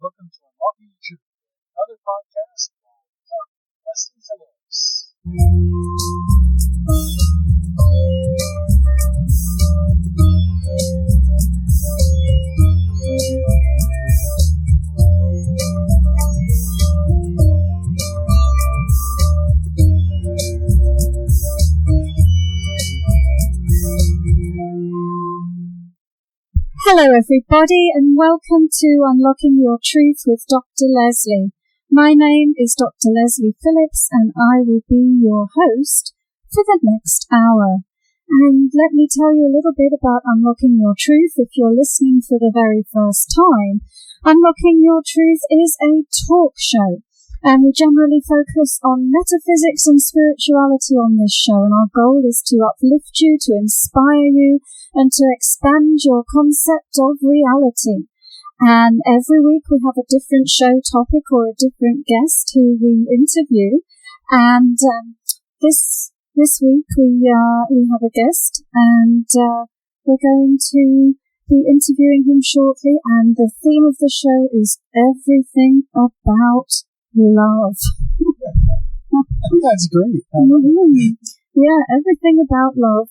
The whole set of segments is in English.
Welcome to Unlocking Your Truth, another podcast by Leslie Phillips. Hello everybody and welcome to Unlocking Your Truth with Dr. Leslie. My name is Dr. Leslie Phillips and I will be your host for the next hour. And let me tell you a little bit about Unlocking Your Truth if you're listening for the very first time. Unlocking Your Truth is a talk show and we generally focus on metaphysics and spirituality on this show, and our goal is to uplift you, to inspire you, and to expand your concept of reality. And every week we have a different show topic or a different guest who we interview. And this week we have a guest, and we're going to be interviewing him shortly. And the theme of the show is everything about love. That's great. Yeah, everything about love.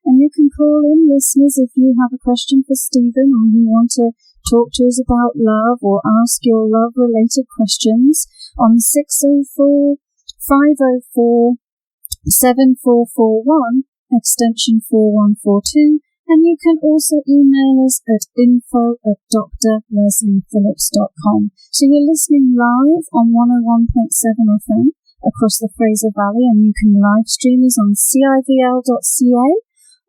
And you can call in, listeners, if you have a question for Stephen or you want to talk to us about love or ask your love-related questions on 604-504-7441, extension 4142. And you can also email us at info@drlesliephillips.com. So you're listening live on 101.7 FM across the Fraser Valley, and you can live stream us on civl.ca,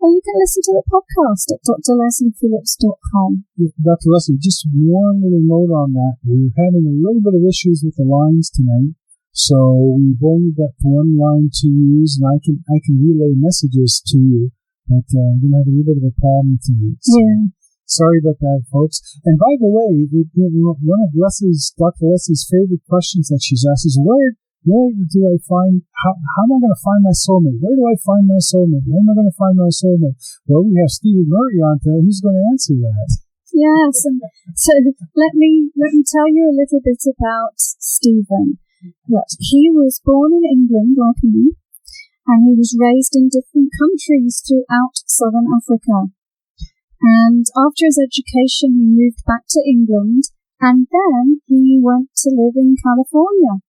or you can listen to the podcast at drlesliephillips.com. Dr. Leslie, just one little note on that. We're having a little bit of issues with the lines tonight, so we've only got one line to use, and I can relay messages to you. But I'm going to have a little bit of a problem tonight. So Yeah. sorry about that, folks. And by the way, one of Dr. Leslie's favorite questions that she's asked is, where do I find, how am I going to find my soulmate? Where do I find my soulmate? Where am I going to find my soulmate? Well, we have Stephen Murray on today. Who's going to answer that? Yes, and so let me tell you a little bit about Stephen. That he was born in England, like me, and he was raised in different countries throughout southern Africa. And after his education, he moved back to England, and then he went to live in California.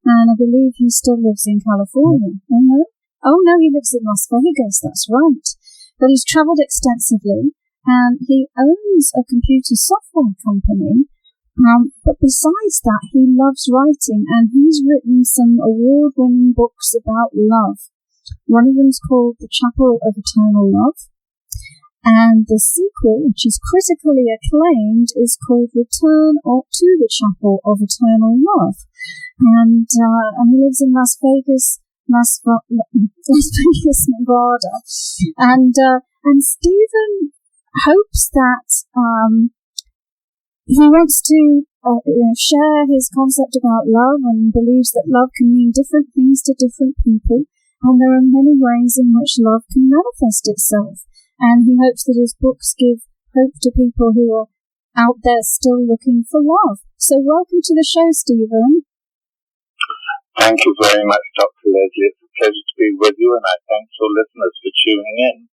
And I believe he still lives in California. Mm-hmm. Oh no, he lives in Las Vegas, that's right. But he's travelled extensively, and he owns a computer software company. But besides that, he loves writing, and he's written some award-winning books about love. One of them is called The Chapel of Eternal Love, and the sequel, which is critically acclaimed, is called Return to the Chapel of Eternal Love. And he lives in Las Vegas, Nevada. And Stephen hopes that he wants to share his concept about love, and believes that love can mean different things to different people, and there are many ways in which love can manifest itself. And he hopes that his books give hope to people who are out there still looking for love. So welcome to the show, Stephen. Thank you very much, Dr. Leslie. It's a pleasure to be with you, and I thank your listeners for tuning in.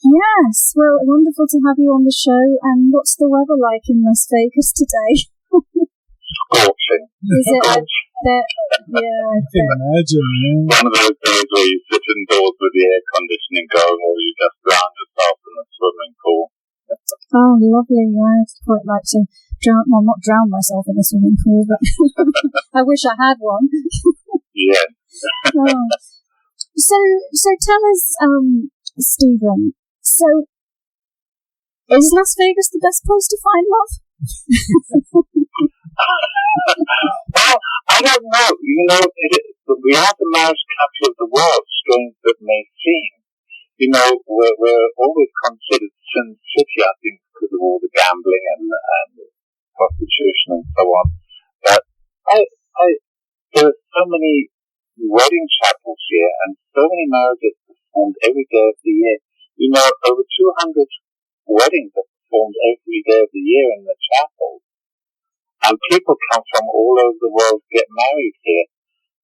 Yes, well, wonderful to have you on the show. And what's the weather like in Las Vegas today? Scorching. Is it? I bet. Yeah, I can imagine, man. One of those days where you sit indoors with the air conditioning going, or you just drown yourself in a swimming pool. Oh, lovely. I'd quite like to not drown myself in a swimming pool, but I wish I had one. Yes. Oh. So tell us, Stephen, so is Las Vegas the best place to find love? Well, I don't know. We are the marriage capital of the world, strange as it may seem. We're always considered Sin City, I think, because of all the gambling and prostitution and so on. But there are so many wedding chapels here, and so many marriages performed every day of the year. Over 200 weddings are performed every day of the year in the chapel. And people come from all over the world to get married here.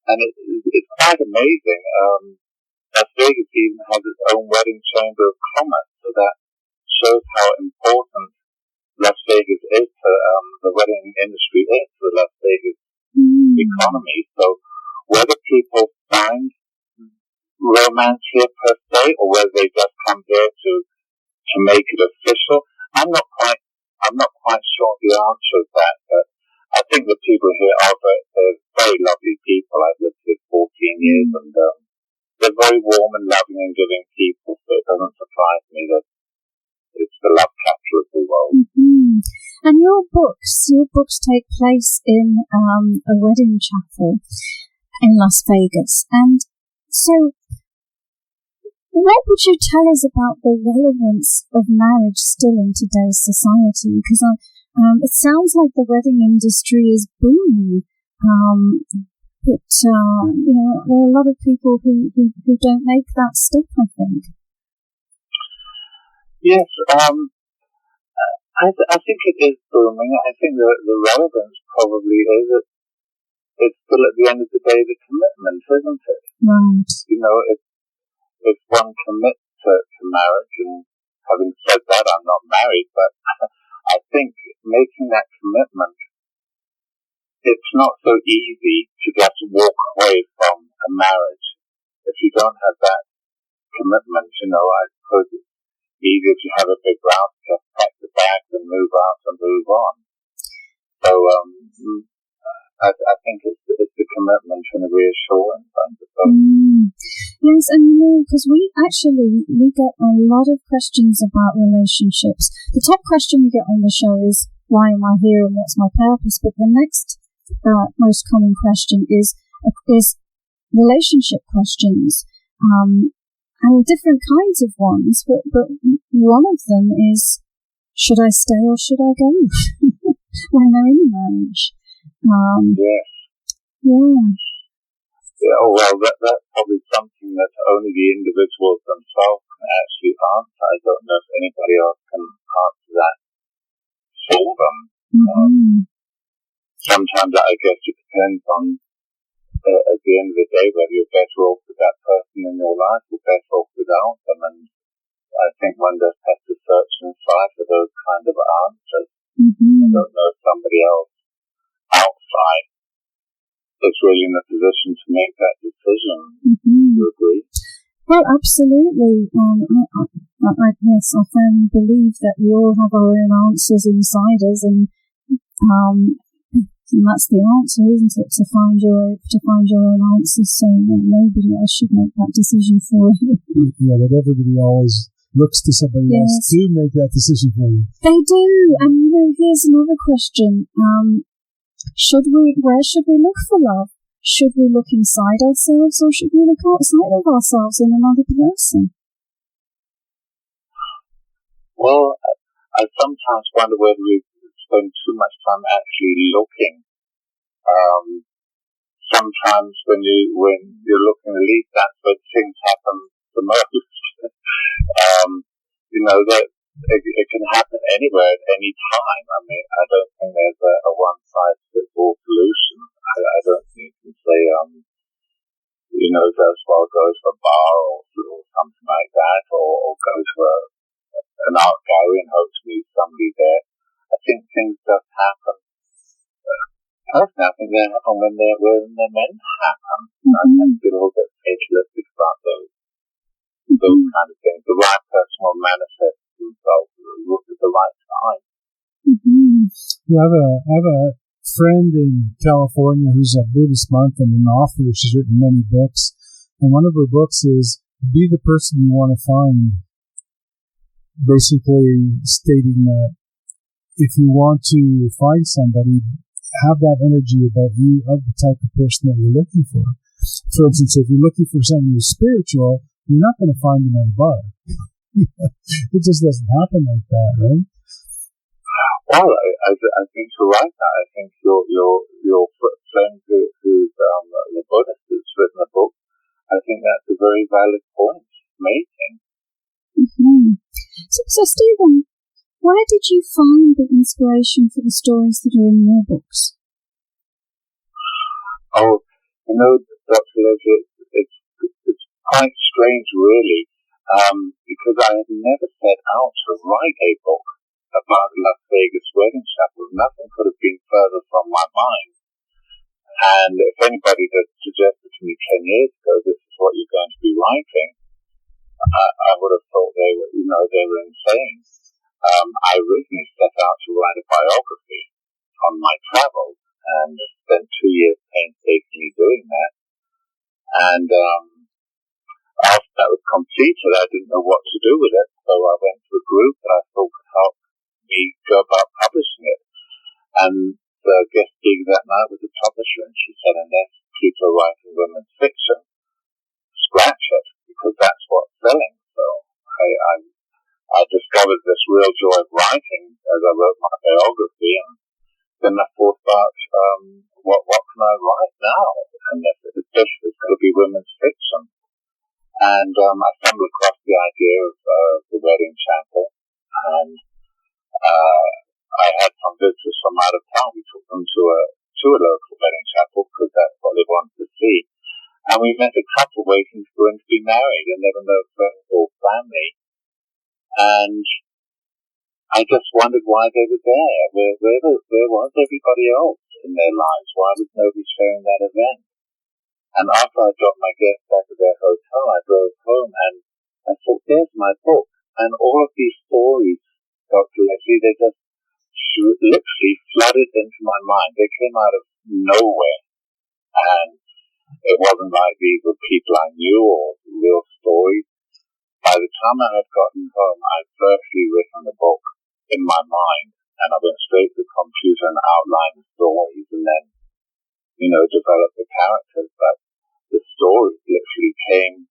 And it's quite amazing. Las Vegas even has its own wedding chamber of commerce, so that shows how important Las Vegas is to the wedding industry is to the Las Vegas economy. So whether people find romance here per se, or whether they just come here to make it official, I'm not quite sure the answer of that. But I think the people here they're very lovely people. I've lived here 14 years, and they're very warm and loving and giving people. So it doesn't surprise me that it's the love capital of the world. Mm-hmm. And your books take place in a wedding chapel in Las Vegas. And so, what would you tell us about the relevance of marriage still in today's society? Because it sounds like the wedding industry is booming, but there are a lot of people who don't make that step, I think. Yes, I think it is booming. I think the relevance probably is that it's still at the end of the day the commitment, isn't it? Right. If one commits to marriage, and having said that, I'm not married, but I think making that commitment, it's not so easy to just walk away from a marriage. If you don't have that commitment, I suppose it's easier to have a big round, just pack the bags and move out and move on. So I think it's the commitment and the reassurance, I suppose. Yes, and because we get a lot of questions about relationships. The top question we get on the show is, why am I here and what's my purpose? But the next most common question is relationship questions, and different kinds of ones. But one of them is, should I stay or should I go when they're in a marriage? Yes. Yeah. Yeah, well, that's probably something that only the individuals themselves can actually answer. I don't know if anybody else can answer that for them. Sometimes I guess it depends on, at the end of the day, whether you're better off with that person in your life or better off without them. And I think one just has to search inside for those kind of answers. I don't know if somebody else outside is really in a position to make that decision. Do you agree? Well, absolutely. Yes, I firmly believe that we all have our own answers inside us, and that's the answer, isn't it? To find your own answers, so nobody else should make that decision for you. Yeah, but everybody always looks to somebody else to make that decision for you. They do, and here's another question. Where should we look for love? Should we look inside ourselves, or should we look outside of ourselves in another person? Well, I sometimes wonder whether we spend too much time actually looking. Sometimes when you're looking, at least that's when things happen the most. That it can happen anywhere at any time. I mean, I don't think there's a one-size-fits-all solution. I don't think you can say, just well go to a bar or something like that, or go to an art gallery and hope to meet somebody there. I think things just happen. Personally, I think they happen when they're meant to happen. I tend to be a little bit fatalistic about those kind of things. The right person will manifest themselves at the right time. Yeah, I have a friend in California who's a Buddhist monk and an author. She's written many books, and one of her books is Be the Person You Want to Find, basically stating that if you want to find somebody, have that energy about you of the type of person that you're looking for. For instance, if you're looking for someone who's spiritual, you're not going to find them in a bar. It just doesn't happen like that, right? Well, I think you're right. I think your friend who's the Buddhist who's written a book, I think that's a very valid point making. So Stephen, where did you find the inspiration for the stories that are in your books? Oh, Dr. Leslie, it's quite strange, really, because I had never set out to write a book about Las Vegas wedding chapel. Nothing could have been further from my mind. And if anybody had suggested to me 10 years ago, this is what you're going to be writing, I would have thought they were insane. I originally set out to write a biography on my travels and spent 2 years painstakingly doing that. And after that was completed, I didn't know what to do with it, so I went to a group that I thought could help me go about publishing it. And the guest speaker that night was a publisher, and she said, unless people are writing women's fiction, scratch it, because that's what's selling. So I discovered this real joy of writing as I wrote my biography, and then I thought about what can I write now, and especially it's going to be women's fiction. And I stumbled across the idea of the wedding chapel, and I had some visitors from out of town. We took them to a local wedding chapel because that's what they wanted to see. And we met a couple waiting for them to be married, and there were no friends or family. And I just wondered why they were there. Where was everybody else in their lives? Why was nobody sharing that event? And after I dropped my guests back at their hotel, I drove home and I thought, there's my book. And all of these stories, Dr. Leslie, they just literally flooded into my mind. They came out of nowhere. And it wasn't like these were people I knew or real stories. By the time I had gotten home, I'd virtually written the book in my mind, and I went straight to the computer and outlined the stories and then, developed the characters. But the stories literally came,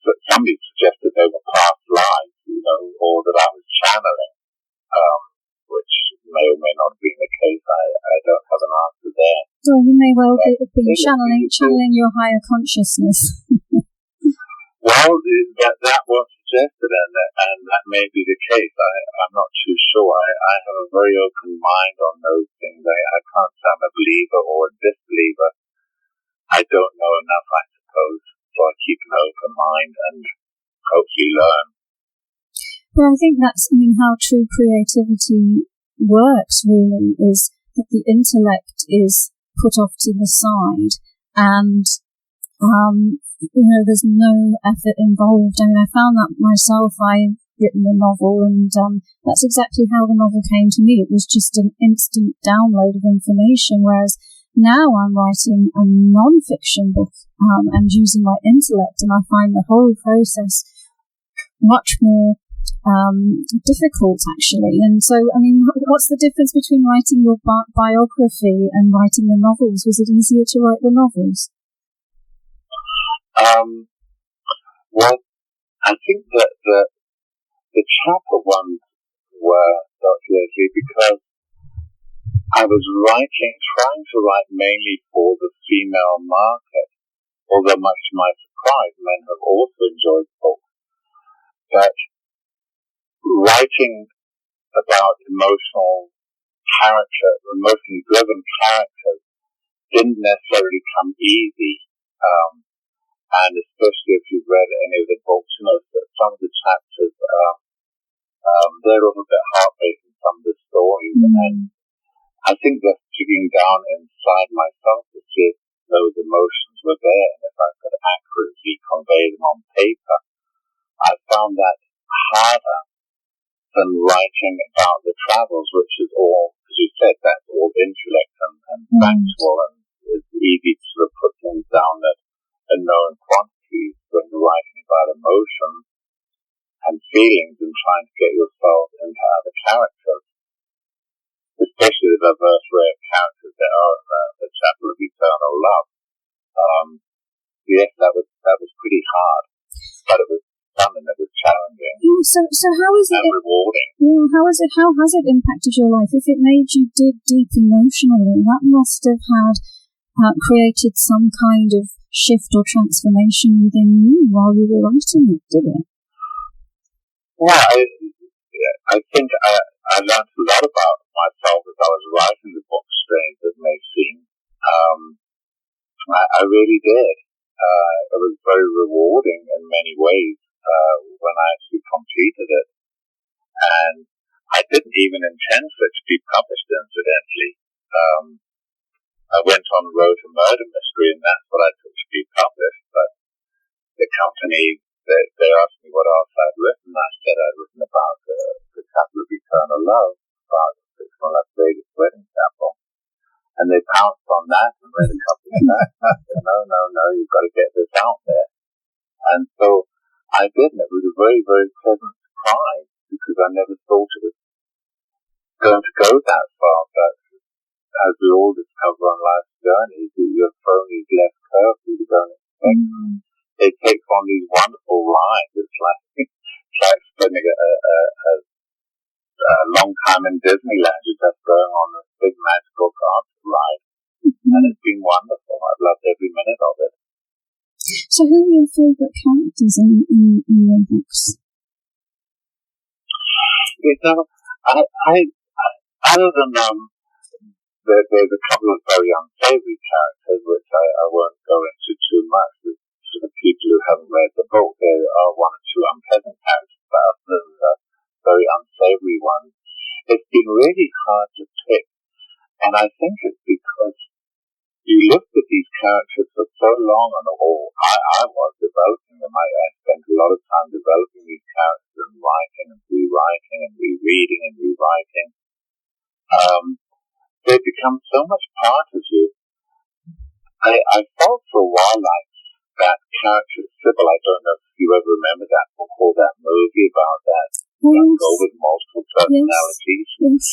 but somebody suggested they were past lives, or that I was channeling, which may or may not have been the case. I don't have an answer there. So you may well be channeling your higher consciousness. Well, that was suggested, and that may be the case. I'm not too sure. I have a very open mind on those things. I can't say I'm a believer or a disbeliever. I don't know enough, I suppose, so I keep an open mind and hopefully learn. But I think that's, how true creativity works, really, is that the intellect is put off to the side and there's no effort involved. I found that myself. I've written a novel, and that's exactly how the novel came to me. It was just an instant download of information, whereas now I'm writing a non-fiction book and using my intellect, and I find the whole process much more difficult, actually. And so, what's the difference between writing your biography and writing the novels? Was it easier to write the novels? Well, I think that the chapter ones were, Dr. Leslie, because I was trying to write mainly for the female market, although much to my surprise, men have also enjoyed books. But writing about emotionally driven characters didn't necessarily come easy. And especially if you've read any of the books, some of the chapters, they're a little bit heartbreaking, some of the stories. And I think just digging down inside myself to see if those emotions were there and if I could accurately convey them on paper, I found that harder than writing about the travels, which is all, as you said, that's all intellect and factual, and it's easy to sort of put things down that are known quantities when you're writing about emotions and feelings and trying to get yourself into other characters, especially the diverse array of characters that are in the Chapel of Eternal Love. Yes, that was pretty hard, but it was something that was challenging. Yeah, so how is it rewarding? Yeah, how has it impacted your life? If it made you dig deep emotionally, that must have created some kind of shift or transformation within you while you were writing it, did it? Yeah, I think I learned a lot about myself as I was writing the book, strange as it may seem. I really did. It was very rewarding in many ways when I actually completed it. And I didn't even intend for it to be published, incidentally. I went on and wrote a murder mystery, and that's what I took to be published. But the company, they asked me what else I'd written. I said I'd written about the Chapel of Eternal Love, about the fictional Las Vegas wedding chapel. And they pounced on that and read a couple of that. I said, no, you've got to get this out there. And so I did, and it was a very, very pleasant surprise, because I never thought it was going to go that far. But as we all discover on life's journey, your phone is less curved than you don't expect. It takes on these wonderful rides. It's like spending a long time in Disneyland. You're just going on this big magical carpet ride. And it's been wonderful. I've loved every minute of it. So who are your favourite characters in your books? Other than there's a couple of very unsavory characters, which I won't go into too much. For the people who haven't read the book, there are one or two unpleasant characters, but other than the very unsavory ones, it's been really hard to pick. And I think it's because you looked at these characters for so long, and I was developing them. I spent a lot of time developing these characters and writing and rewriting and rereading and rewriting. They've become so much part of you. I felt for a while like that character Sybil. I don't know if you ever remember that book or that movie about that young girl with multiple personalities. Yes.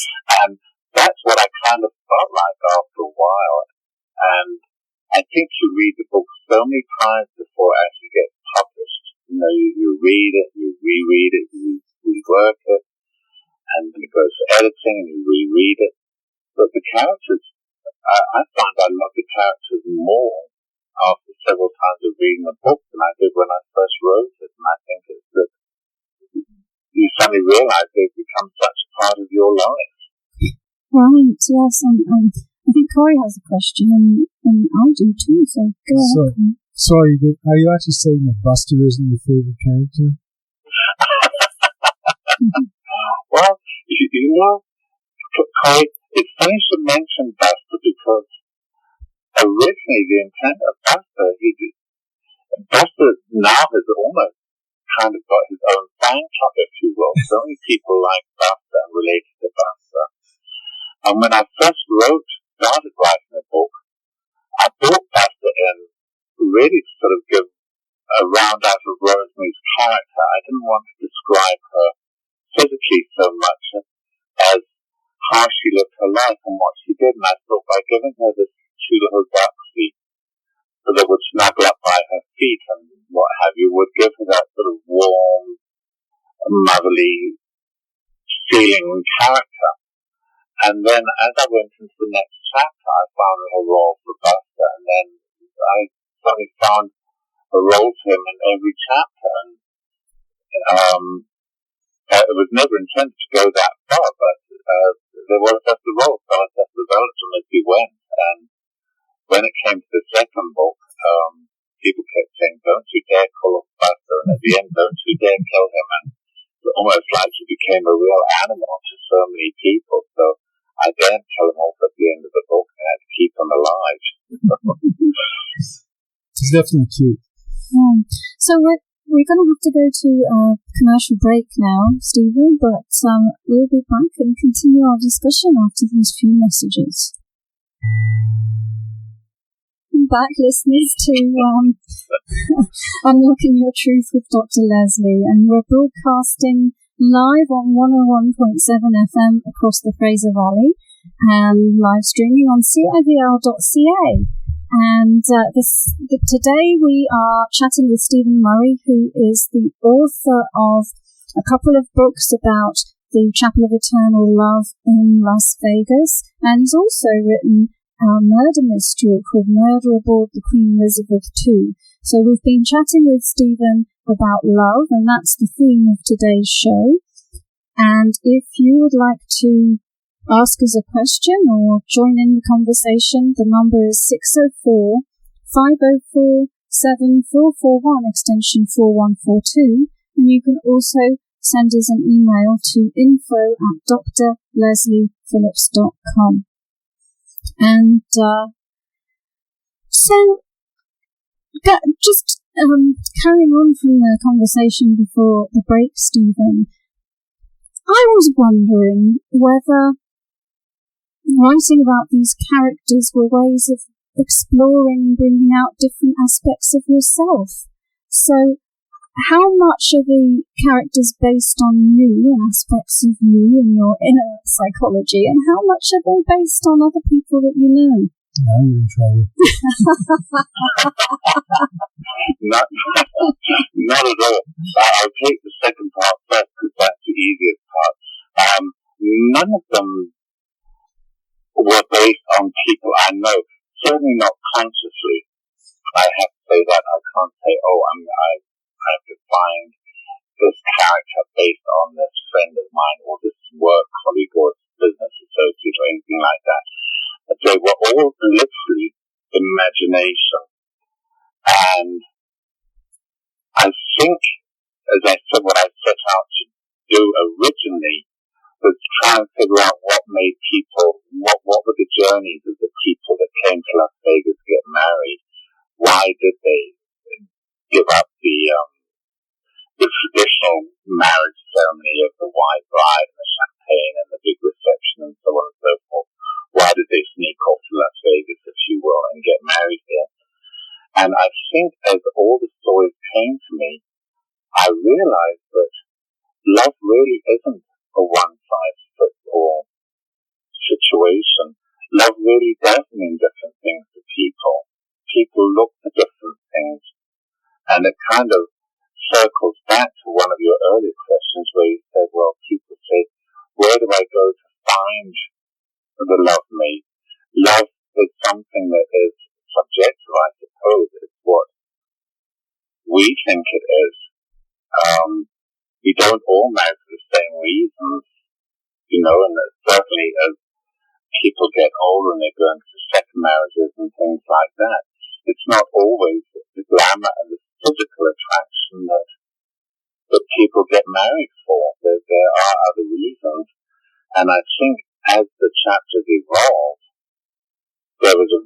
And that's what I kind of felt like after a while. And I think you read the book so many times before it actually gets published. You know, you read it, you reread it, you rework it, and then it goes to editing and you reread it. But the characters, I find I love the characters more after several times of reading the book than I did when I first wrote it. And I think it's that you suddenly realize they've become such a part of your life. Right, yes, and I think Corey has a question, and I do too, so go ahead. Sorry, are you actually saying that Buster isn't your favorite character? Well, you know, Corey, it's funny to mention Buster because originally the intent of Buster, Buster now has almost kind of got his own fan club, if you will. So many people like Buster and related to Buster. And when I first started writing the book, I brought Buster in really to sort of give a round out of Rosemary's character. I didn't want to describe her physically so much as how she lived her life and what she did. And I thought by giving her this two little duck feet that would snuggle up by her feet and what have you, would give her that sort of warm, motherly feeling and character. And then as I went into the next chapter, I found a role for Buster, and then I suddenly found a role for him in every chapter. And it was never intended to go that far, but there was just a role, so I just developed him as we went. And when it came to the second book, people kept saying, "Don't you dare call him Buster," and at the end, "Don't you dare kill him." And it's almost like he became a real animal to so many people. So I daren't kill him off at the end of the book, and I had to keep him alive. He's definitely cute. So we're going to have to go to a commercial break now, Stephen, but we'll be back and continue our discussion after these few messages. Back, listeners, to Unlocking Your Truth with Dr. Leslie, and we're broadcasting live on 101.7 FM across the Fraser Valley and live streaming on CIVL.ca. And today we are chatting with Stephen Murray, who is the author of a couple of books about the Chapel of Eternal Love in Las Vegas, and he's also written a murder mystery called Murder Aboard the Queen Elizabeth II. So we've been chatting with Stephen about love, and that's the theme of today's show. And if you would like to ask us a question or join in the conversation, the number is 604-504-7441, extension 4142. And you can also send us an email to info@drlesliephillips.com. And so, just carrying on from the conversation before the break, Stephen, I was wondering whether writing about these characters were ways of exploring and bringing out different aspects of yourself. So, how much are the characters based on you and aspects of you and your inner psychology, and how much are they based on other people that you know? Now you're in trouble. Not at all. I'll take the second part first because that's the easiest part. None of them were based on people I know. Certainly not consciously. I have to say that. I can't say, I've defined this character based on this friend of mine or this work colleague or business associate or anything like that. But they were all literally imagination. And I think, as I said, what I set out to do originally was try and figure out what made people, what were the journeys of the people that came to Las Vegas to get married. Why did they give up the traditional marriage ceremony of the white bride and the champagne and the big reception and so on and so forth? Why did they sneak off to Las Vegas, if you will, and get married here? And I think as all the stories came to me, I realized that love really isn't a one-size-fits-all situation. Love really does mean different things to people. People look for different things. And it kind of circles back to one of your earlier questions where you said, well, people say, where do I go to find the love mate? Love is something that is subjective, I suppose. It's what we think it is. We don't all marry for the same reasons, and certainly as people get older and they go into second marriages and things like that, it's not always the glamour and the physical attraction that people get married for. There are other reasons. And I think as the chapters evolved, there was a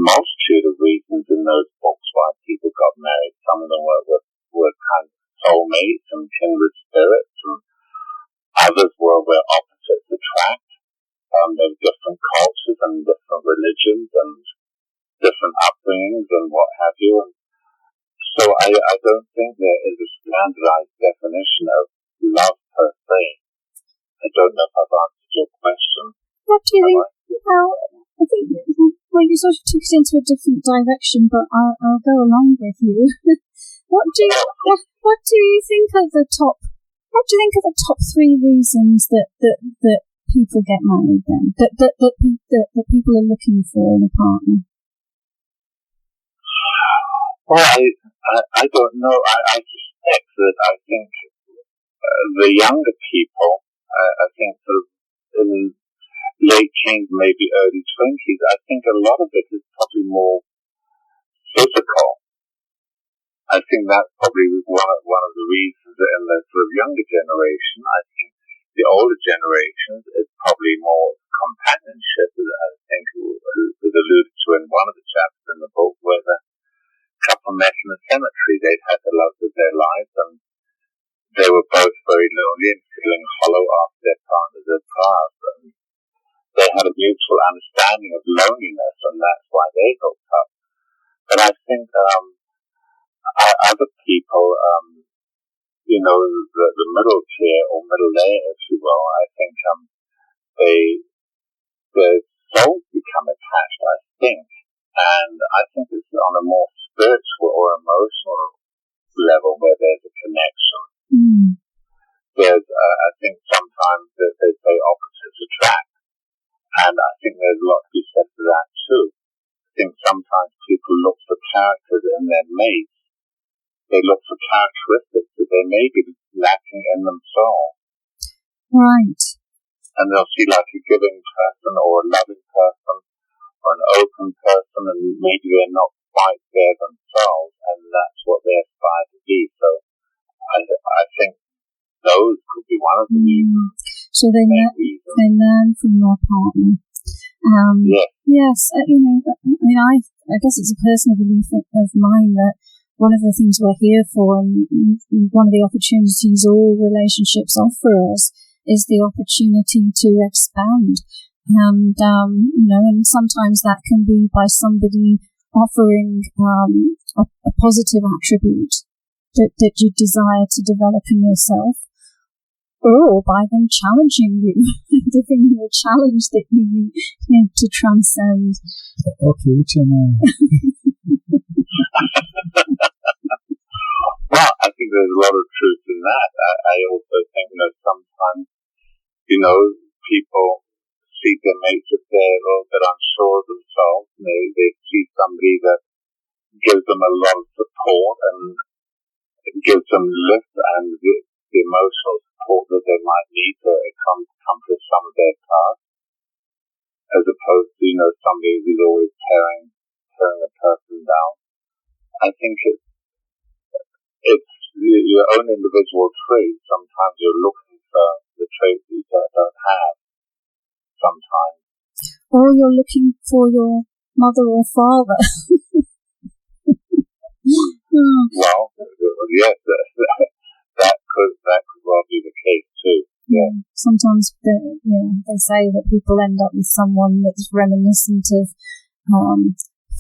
multitude of reasons in those books why people got married. Some of them were kind of soulmates and kindred spirits, and others were where opposites attract. There were different cultures and different religions and different upbringings and what have you. And so I don't think there is a standardized definition of love per se. I don't know if I've answered your question. What do you think? Well, I think you sort of took it into a different direction, but I'll go along with you. What do you think are the top? What do you think are the top three reasons that people get married? Then that people are looking for in a partner. Well, I don't know. I suspect that I think the younger people, I think sort of in late teens, maybe early 20s, I think a lot of it is probably more physical. I think that's probably one of the reasons that in the sort of younger generation, I think the older generations is probably more companionship, as I think was alluded to in one of the chapters in the book, where the couple met in a cemetery. They'd had the love of their lives, and they were both very lonely and feeling hollow after their partners had passed. And they had a mutual understanding of loneliness, and that's why they hooked up. But I think other people, the middle tier or middle layer, if you will, I think their souls become attached, I think. And I think it's on a more spiritual or emotional level where there's a connection. Mm. There's, I think sometimes they say opposites attract. And I think there's a lot to be said for that too. I think sometimes people look for characters in their mates. They look for characteristics that they may be lacking in themselves. Right. And they'll see like a giving person or a loving person or an open person, and maybe they're not quite there themselves, and that's what they aspire to be. So I think those could be one of the reasons. So they learn from their partner. Yes, I mean, I guess it's a personal belief of mine that one of the things we're here for, and one of the opportunities all relationships offer us, is the opportunity to expand. And, and sometimes that can be by somebody offering a positive attribute that you desire to develop in yourself, or by them challenging you, giving you a challenge that you need to transcend. Okay, which am I? Well, I think there's a lot of truth in that. I also think that sometimes, people see their mates if they're a little bit unsure of themselves, and they see somebody that gives them a lot of support and gives them lift and the emotional support that they might need to accomplish some of their tasks, as opposed to, somebody who's always tearing a person down. I think it's your own individual trait. Sometimes you're looking for the traits that you don't have. Sometimes. Or you're looking for your mother or father. Well, yes, that could well be the case too. Yeah. Sometimes they say that people end up with someone that's reminiscent of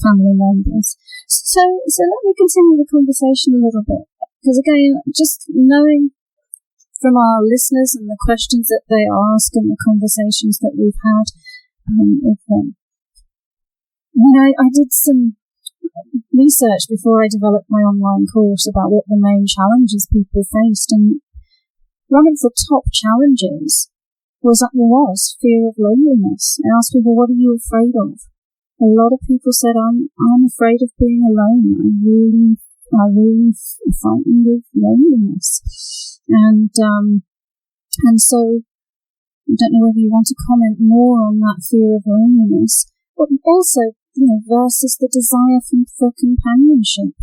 family members. So let me continue the conversation a little bit, because again, just knowing from our listeners and the questions that they ask and the conversations that we've had with them. I did some research before I developed my online course about what the main challenges people faced, and one of the top challenges was fear of loneliness. I asked people, what are you afraid of? A lot of people said, I'm afraid of being alone. I'm really frightened of loneliness. And so I don't know whether you want to comment more on that fear of loneliness, but also, versus the desire for companionship.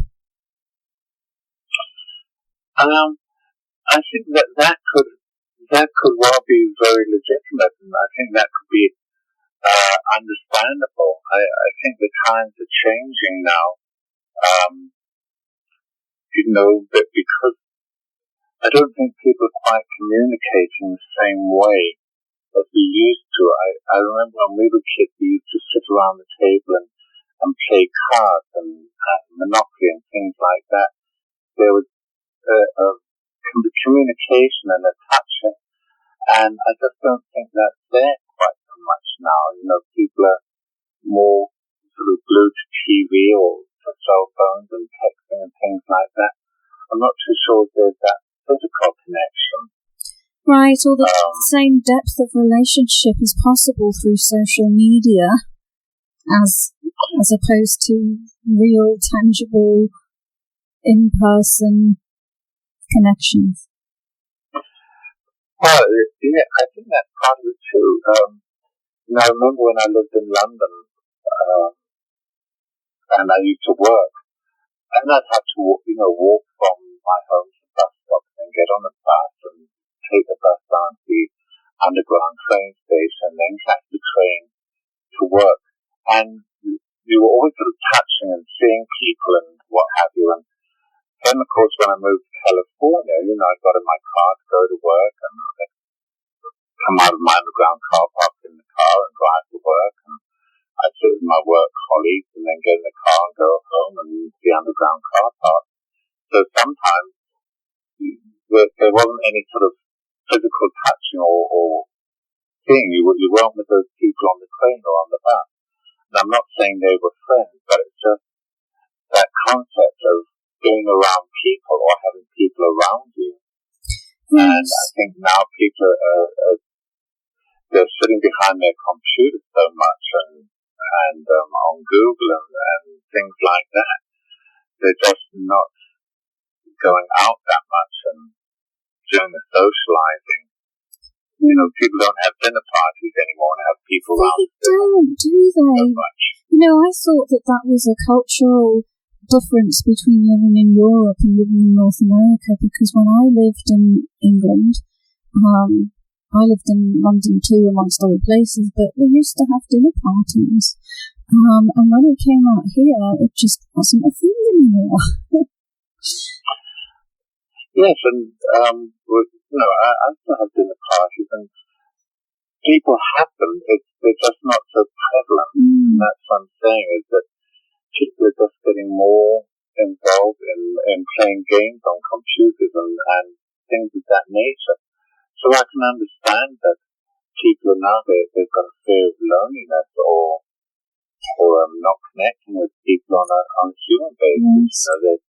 I think that could well be very legitimate, and I think that could be understandable. I think the times are changing now. But because I don't think people are quite communicating the same way as we used to. I remember when we were kids, we used to sit around the table and play cards and Monopoly and things like that. There was communication and a touching, and I just don't think that's there quite so much now. People are more sort of glued to TV or to cell phones and texting and things like that. I'm not too sure there's that physical connection. Right, or the same depth of relationship is possible through social media as opposed to real, tangible, in-person connections. Well, I think that's part of it too. I remember when I lived in London, and I used to work, and I'd have to walk from my home to the bus stop and get on the bus and take the bus down to the underground train station, then catch the train to work. And you were always sort of touching and seeing people and what have you. And then, of course, when I moved to California, I got in my car to go to work, and I'd come out of my underground car park in the car and drive to work. And I'd sit with my work colleagues and then get in the car and go home and use the underground car park. So sometimes there wasn't any sort of physical touching or thing. You weren't with those people on the train or on the bus. And I'm not saying they were friends, but it's just that concept of being around people or having people around you. Yes. And I think now people they're sitting behind their computers so much and on Google and things like that. They're just not going out that much and doing the socializing. You know, people don't have dinner parties anymore and have people around. They don't, do they? Much. You know, I thought that was a cultural difference between living in Europe and living in North America, because when I lived in England, I lived in London too, amongst other places, but we used to have dinner parties. And when I came out here, it just wasn't a thing anymore. Yes, and you know, I still have dinner parties, and people have them. They're just not so prevalent. And that's what I'm saying, is that people are just getting more involved in playing games on computers and things of that nature. So I can understand that people are now, they've got a fear of loneliness or not connecting with people on a human basis. You know,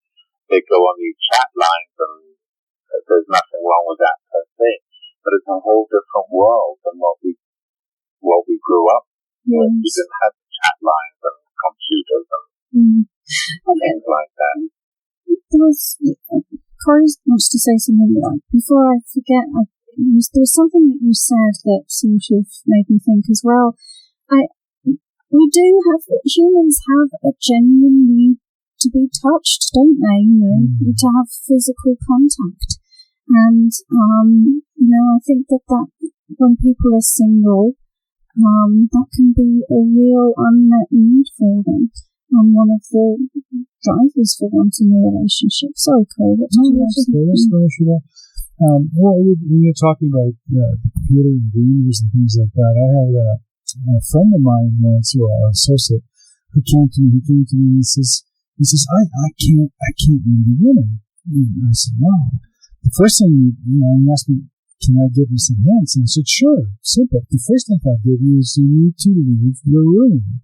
they go on these chat lines, and there's nothing wrong with that per se, but it's a whole different world than what we grew up with. We didn't have chat lines and computers and things like that. There was, Corey wants to say something before I forget. There was something that you said that sort of made me think as well. Humans have a genuine need to be touched, don't they? You know, to have physical contact. And, you know, I think that when people are single, that can be a real unmet need for them. And one of the drivers for wanting a relationship. Sorry, Corey, what did you have to say? Well, when you're talking about the computer and gamers and things like that, I had a friend of mine once, well, an associate, who came to me and he says, I can't meet a woman. And I said, wow. The first thing, he asked me, can I give you some hints? And I said, sure, simple. The first thing I'll give you is you need to leave your room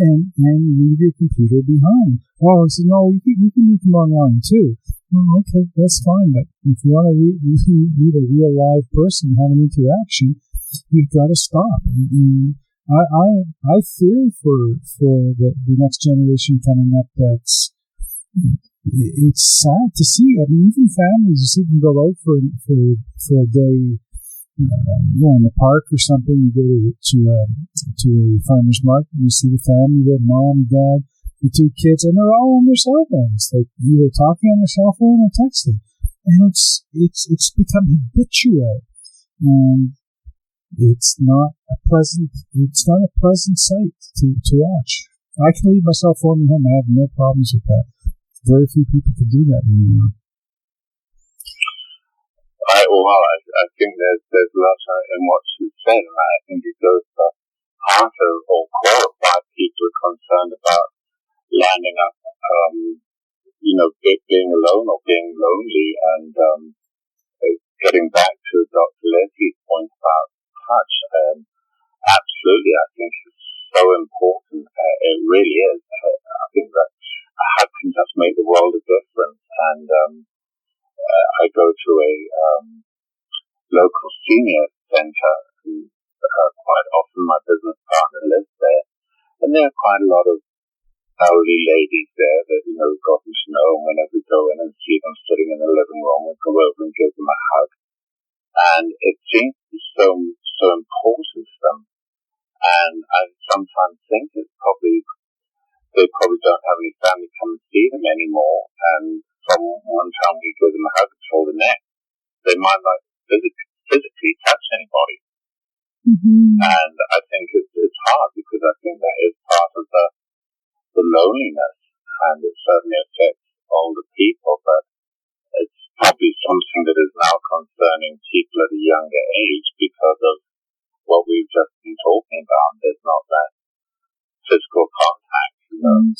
and leave your computer behind. Oh, he said, no, you can meet them online too. Oh, okay, that's fine, but if you want to meet a real live person, have an interaction, you've got to stop. And I fear for the next generation coming up. It's sad to see. I mean, even families, you see them go out for a day, in the park or something. You go to a farmer's market, you see the family, their mom, dad, the two kids, and they're all on their cell phones, like either talking on their cell phone or texting. And it's become habitual, and it's not a pleasant sight to watch. I can leave my cell phone at home. I have no problems with that. Very few people can do that anymore. I think there's lots in what you said, and I think it goes to heart or core of why people are concerned about landing up, being alone or being lonely, and getting back to Dr. Leslie's point about touch. Absolutely, I think it's so important. It really is. I think that a hug can just make the world a difference. And I go to a local senior centre, and quite often my business partner lives there, and there are quite a lot of elderly ladies there that, we've gotten to know, and whenever we go in and see them sitting in the living room, we go over and give them a hug. And it seems to be so important to them. And I sometimes think they probably don't have any family come and see them anymore. And from one time we give them a hug until the next, they might not physically touch anybody. And I think it's hard, because I think that is part of the loneliness, and it certainly affects older people, but it's probably something that is now concerning people at a younger age because of what we've just been talking about. There's not that physical contact. I'm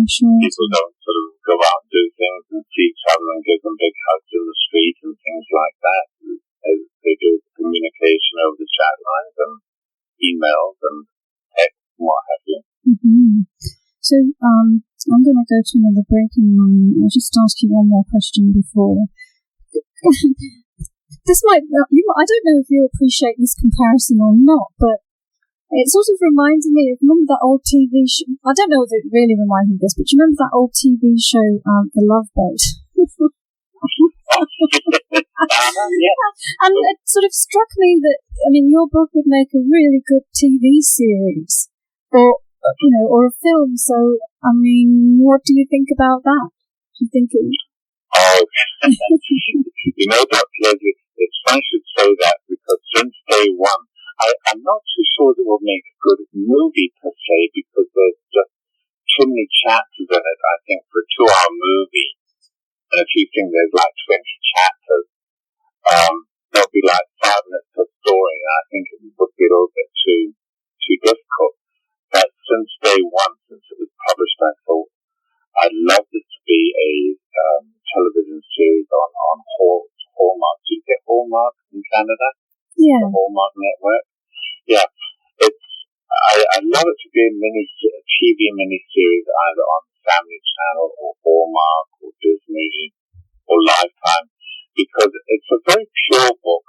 sure. People don't sort of go out and do things and see each other and give them big hugs in the street and things like that. They do communication over the chat lines and emails and text and what have you. So I'm going to go to another break in a moment. I'll just ask you one more question before. This might, I don't know if you appreciate this comparison or not, but it sort of reminds me of, remember that old TV show? I don't know if it really reminds me of this, but you remember that old TV show, The Love Boat? Yeah. And it sort of struck me that, I mean, your book would make a really good TV series or, or a film. So, I mean, what do you think about that? Do you think it would? Oh, Dr. Leslie, it's funny you should say that because since day one, I'm not too sure that it will make a good movie per se because there's just too many chapters in it. I think for a 2-hour movie, and if you think there's like 20 chapters, there'll be like 5 minutes per story, and I think it would be a little bit too difficult. But since day one, since it was published, I thought I'd love it to be a television series on Hallmark. Do you get Hallmark in Canada? Yeah. The Hallmark network. Yeah. I love it to be a TV miniseries either on Family Channel or Hallmark or Disney or Lifetime because it's a very pure book.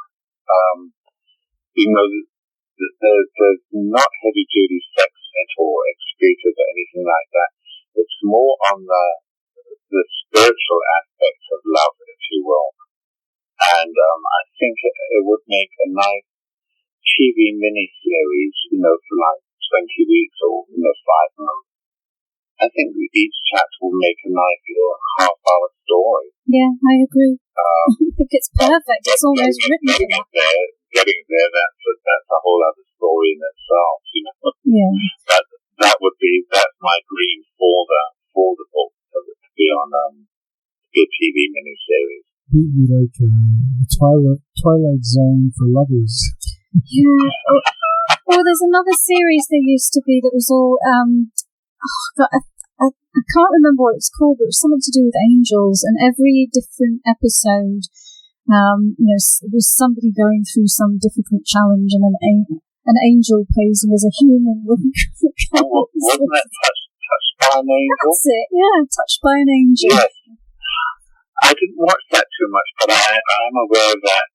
There's not heavy duty sex or expletive or anything like that. It's more on the spiritual aspects of love, if you will. And I think it would make a nice TV miniseries, for like 20 weeks or 5 months. I think each chapter will make a nice little half-hour story. Yeah, I agree. I think it's perfect. It's almost written for that. Getting there, that's a whole other story in itself. Yeah. That's my dream for the book to be on a TV miniseries. Be like a Twilight Zone for lovers. Yeah. Or there's another series there used to be that was all I can't remember what it's called, but it was something to do with angels, and every different episode it was somebody going through some difficult challenge and an angel posing as a human. Wasn't that Touched by an Angel? That's it, yeah, Touched by an Angel. Yes. I didn't watch that too much, but I am aware of that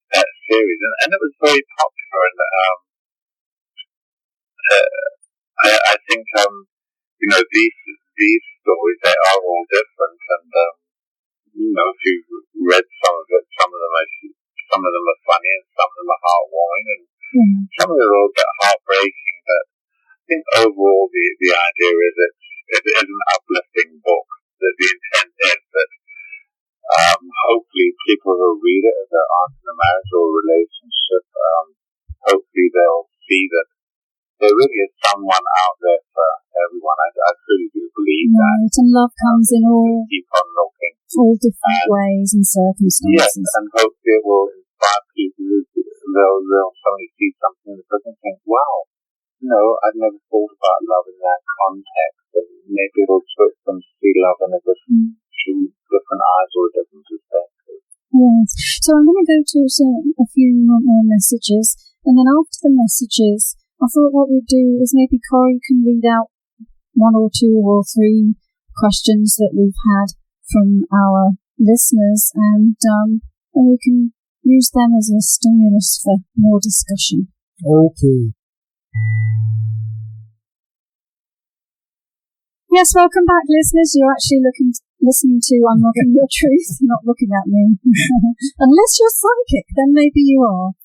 series, and it was very popular. And I think these stories, they are all different, and if you've read some of it, some of them are funny, and some of them are heartwarming, and some of them are a little bit heartbreaking. But I think overall, the idea is it is an uplifting book. That the intent is that hopefully people who read it, if there aren't in a marriage or a relationship, hopefully they'll see that there really is someone out there for everyone. I truly do believe that. Right, and love comes in all keep on looking, all different ways and circumstances. Yes, and hopefully it will inspire people who they'll suddenly see something that doesn't think, wow, I'd never thought about love in that context, and maybe it'll twist them to see love in a different eyes or a different perspective. Yes. So I'm going to go to a few more messages, and then after the messages, I thought what we'd do is maybe Corey can read out 1 or 2 or 3 questions that we've had from our listeners, and we can use them as a stimulus for more discussion. Okay. Yes, welcome back, listeners. You're actually listening to Unlocking Your Truth, not looking at me. Unless you're psychic, then maybe you are.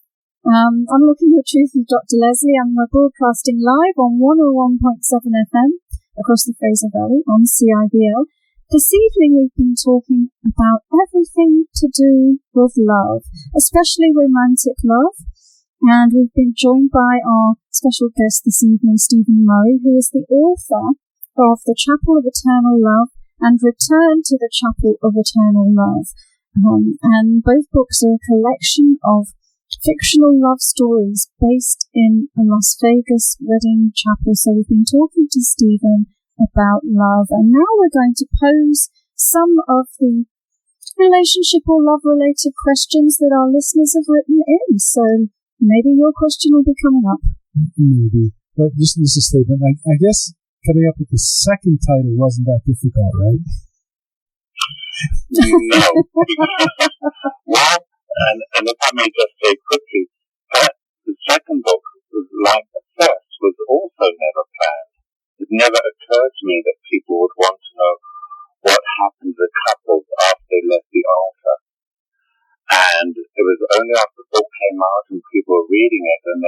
Unlocking Your Truth with Dr. Leslie, and we're broadcasting live on 101.7 FM across the Fraser Valley on CIBL. This evening we've been talking about everything to do with love, especially romantic love, and we've been joined by our special guest this evening, Stephen Murray, who is the author of The Chapel of Eternal Love and Return to the Chapel of Eternal Love. And both books are a collection of fictional love stories based in a Las Vegas wedding chapel. So we've been talking to Stephen about love, and now we're going to pose some of the relationship or love related questions that our listeners have written in. So maybe your question will be coming up. Maybe. But just a statement. I guess coming up with the second title wasn't that difficult, right? No. Well, and if I may just say quickly, the second book, like the first, was also never planned. It never occurred to me that people would want to know what happened to couples after they left the altar. And it was only after the book came out and people were reading it, and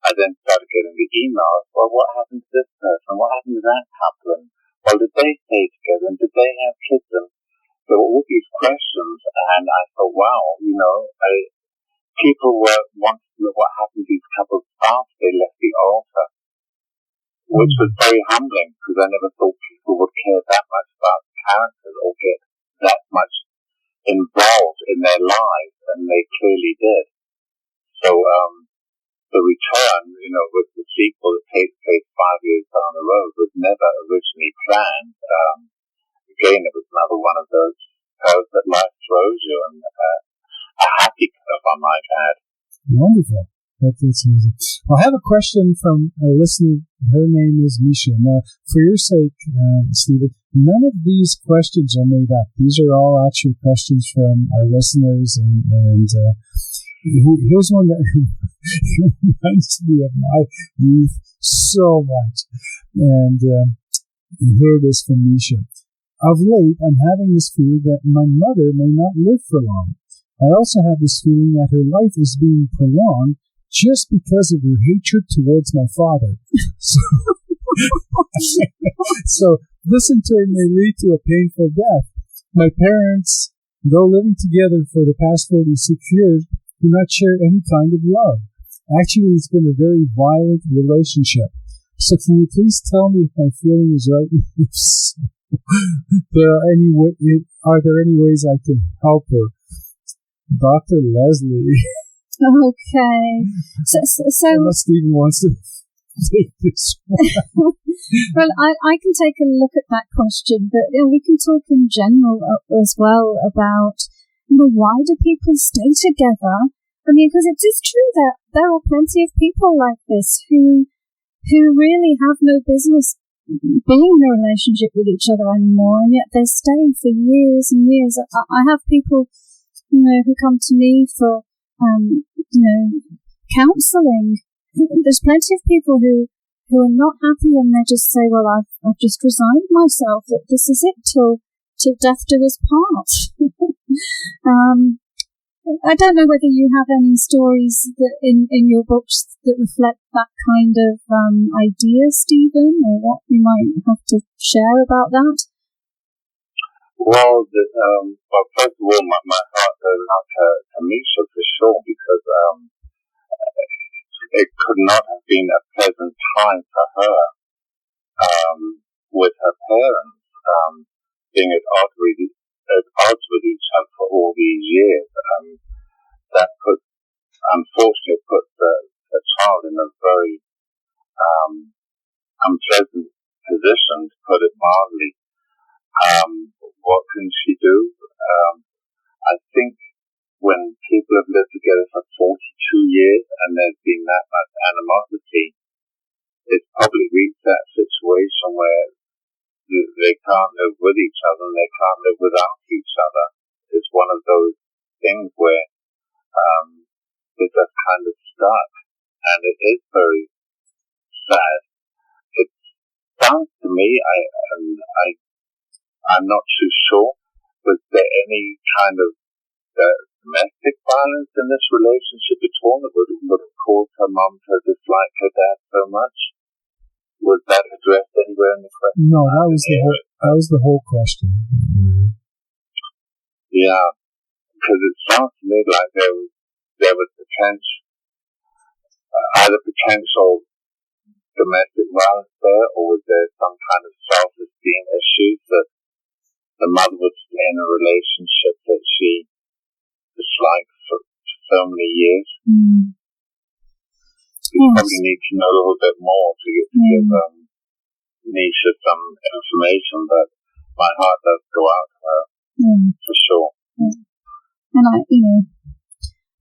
I then started getting the emails. Well, what happened to this person? What happened to that couple? And, well, did they stay together? And did they have kids? And there were all these questions, and I thought, wow, people were wanting to know what happened to these couples after they left the altar, which was very humbling, because I never thought people would care that much about characters or get that much involved in their lives, and they clearly did. So, the return, with the sequel that takes place 5 years down the road, was never originally planned. Again, it was another one of those curves that life throws you, and a happy curve, I might add. Wonderful. That's amazing. Well, I have a question from a listener. Her name is Misha. Now, for your sake, Stephen, none of these questions are made up. These are all actual questions from our listeners, and here's one that reminds me of my youth so much. And here it is from Misha. Of late, I'm having this fear that my mother may not live for long. I also have this feeling that her life is being prolonged just because of her hatred towards my father. So this in turn may lead to a painful death. My parents, though living together for the past 46 years, do not share any kind of love. Actually, it's been a very violent relationship. So can you please tell me if my feeling is right? If so, are there any ways I can help her? Dr. Leslie. Okay. So unless Stephen wants to take this one. Well, I can take a look at that question, but we can talk in general as well about, why do people stay together? I mean, because it is true that there are plenty of people like this who really have no business being in a relationship with each other anymore, and yet they stay for years and years. I have people, who come to me for, counselling. There's plenty of people who are not happy, and they just say, well, I've just resigned myself, that this is it till death do us part. I don't know whether you have any stories that in your books that reflect that kind of idea, Stephen, or what you might have to share about that. Well, first of all, my heart goes out to Misha for sure, because it could not have been a pleasant time for her with her parents being at odds with each other for all these years. That unfortunately puts the child in a very unpleasant position, to put it mildly. What can she do? I think when people have lived together for 42 years and there's been that much animosity, it's probably reached that situation where they can't live with each other and they can't live without each other. It's one of those things where they're just kind of stuck, and it is very sad. It sounds to me, I'm not too sure, was there any kind of domestic violence in this relationship at all that would have caused her mum to dislike her dad so much? Was that addressed anywhere in the question? No, that was the whole question. Mm-hmm. Yeah, because it sounds to me like there was either potential domestic violence there, or was there some kind of self-esteem issues that the mother would stay in a relationship that she disliked for so many years? Mm. We probably need to know a little bit more to give Nisha some information, but my heart does go out to her for sure. Yeah.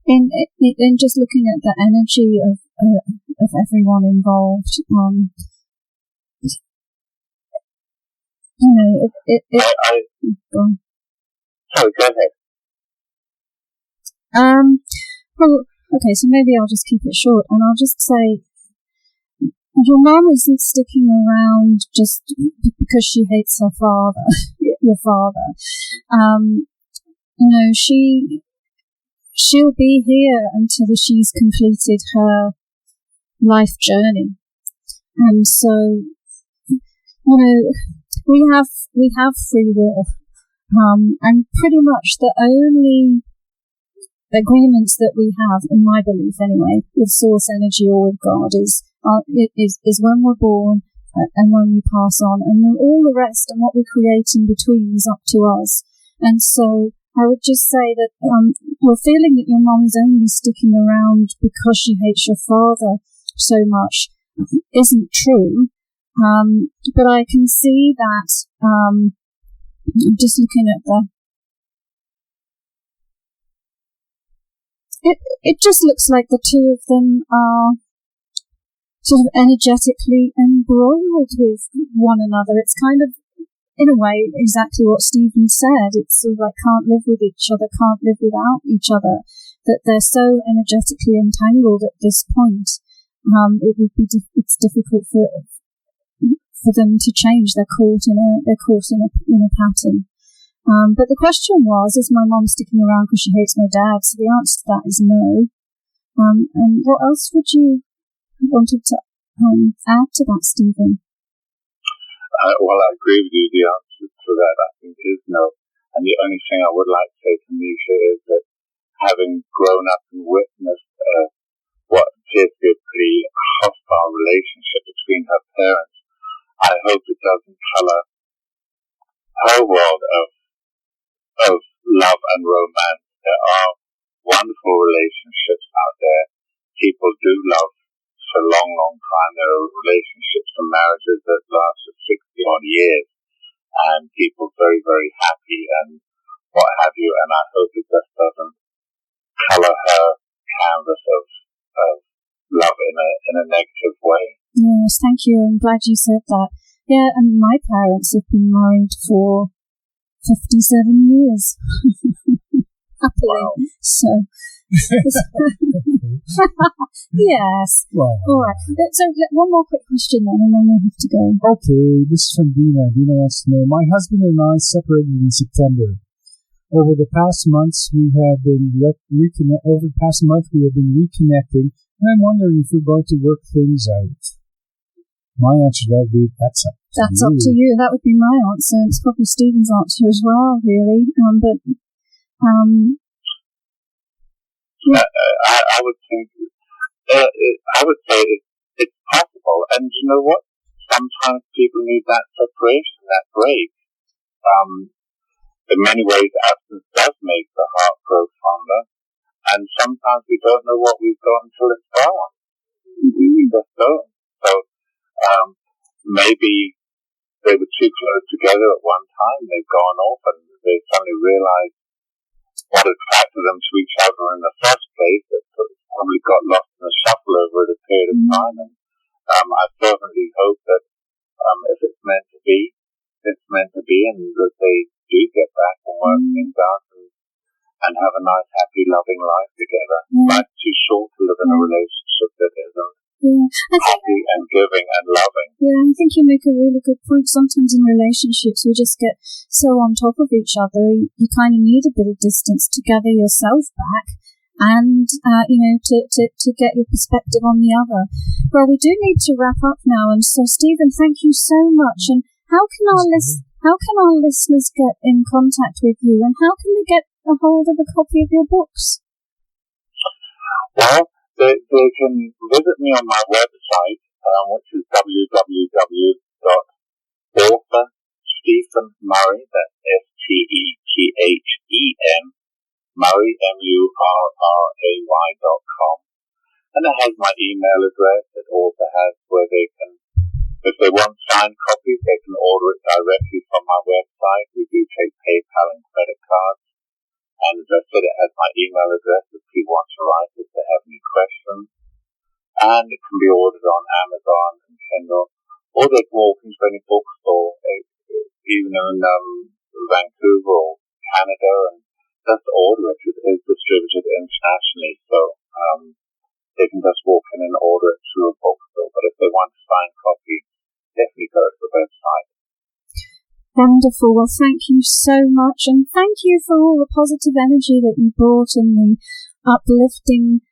And in just looking at the energy of everyone involved, Sorry, go ahead. Well, okay, so maybe I'll just keep it short, and I'll just say, your mum isn't sticking around just because she hates her father, your father. she'll be here until she's completed her life journey. And so, we have free will, and pretty much the only agreements that we have, in my belief anyway, with source energy or with God is when we're born and when we pass on, and then all the rest and what we create in between is up to us. And so I would just say that your feeling that your mom is only sticking around because she hates your father so much isn't true. But I can see that, I'm just looking at it just looks like the two of them are sort of energetically embroiled with one another. It's kind of, in a way, exactly what Stephen said. It's sort of like can't live with each other, can't live without each other, that they're so energetically entangled at this point. It's difficult for them to change. They're caught in a pattern. But the question was, is my mom sticking around because she hates my dad? So the answer to that is no. And what else would you wanted to add to that, Stephen? Well, I agree with you. The answer to that, I think, is no. And the only thing I would like to say to Misha is that having grown up and witnessed what appears to be a pretty hostile relationship between her parents, I hope it doesn't colour her world of love and romance. There are wonderful relationships out there. People do love for a long, long time. There are relationships and marriages that last for 60-odd years, and people very, very happy and what have you. And I hope it just doesn't colour her canvas of love in a negative way. Yes, thank you. I'm glad you said that. Yeah, and my parents have been married for 57 years. Happily. Wow. So, yes. Wow. All right. So, one more quick question then, and then we have to go. Okay, this is from Dina. Dina wants to know, my husband and I separated in September. Over the past months, we have been reconnecting, and I'm wondering if we're going to work things out. My answer to that would be, that's up to you. That would be my answer. It's probably Stephen's answer as well, really. I would think, I would say it's possible. And you know what? Sometimes people need that separation, that break. In many ways, absence does make the heart grow fonder. And sometimes we don't know what we've got until it's gone. We just don't. So, maybe they were too close together at one time. They've gone off and they suddenly realized what attracted them to each other in the first place. That probably got lost in the shuffle over a period of time. And I fervently hope that if it's meant to be, it's meant to be, and that they do get back and work things out and have a nice, happy, loving life together. Life's too short to live in a relationship that isn't happy and giving and loving. Yeah, I think you make a really good point. Sometimes in relationships we just get so on top of each other, you kind of need a bit of distance to gather yourself back and, to get your perspective on the other. Well, we do need to wrap up now, and so Stephen, thank you so much. And how can our listeners get in contact with you, and how can they get a hold of a copy of your books? Well, they can visit me on my website, which is www.authorstephenmurray, that's STEPHEN, Murray, MURRAY.com. And it has my email address. It also has where they can, if they want signed copies, they can order it directly from my website. We do take PayPal and credit cards. And as I said, it has my email address if people want to write if they have any questions. And it can be ordered on Amazon and Kindle, or they can walk into any bookstore, even in Vancouver or Canada, and just order it. It is distributed internationally, so they can just walk in and order it through a bookstore. But if they want a signed copy, definitely go to the website. Wonderful. Well, thank you so much, and thank you for all the positive energy that you brought and the uplifting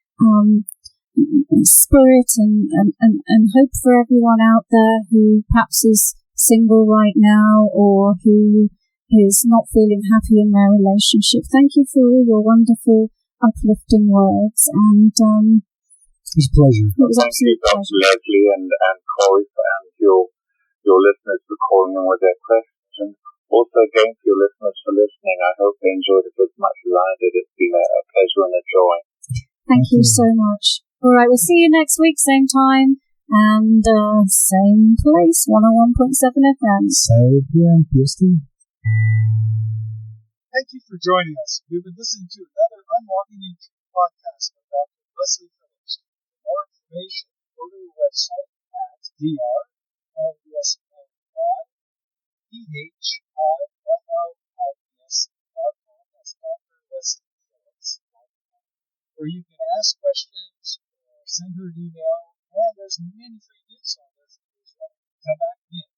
spirit and hope for everyone out there who perhaps is single right now or who is not feeling happy in their relationship. Thank you for all your wonderful uplifting words, and it was a pleasure. It was Thank you, Dr. Leslie and Corey, and your listeners for calling in with their questions. Also, again, to your listeners for listening. I hope they enjoyed it as much as I did. It's been a pleasure and a joy. Thank you so much. All right, we'll see you next week, same time and same place, 101.7 FM. 7 p.m. PST. Thank you for joining us. You've been listening to another Unlocking Your Truth podcast with Dr. Leslie Phillips. For more information, go to the website at drlslyphillips.com. That's Dr. Leslie Phillips. Where you can ask questions or send her an email, and there's many free gifts on there. Come back again.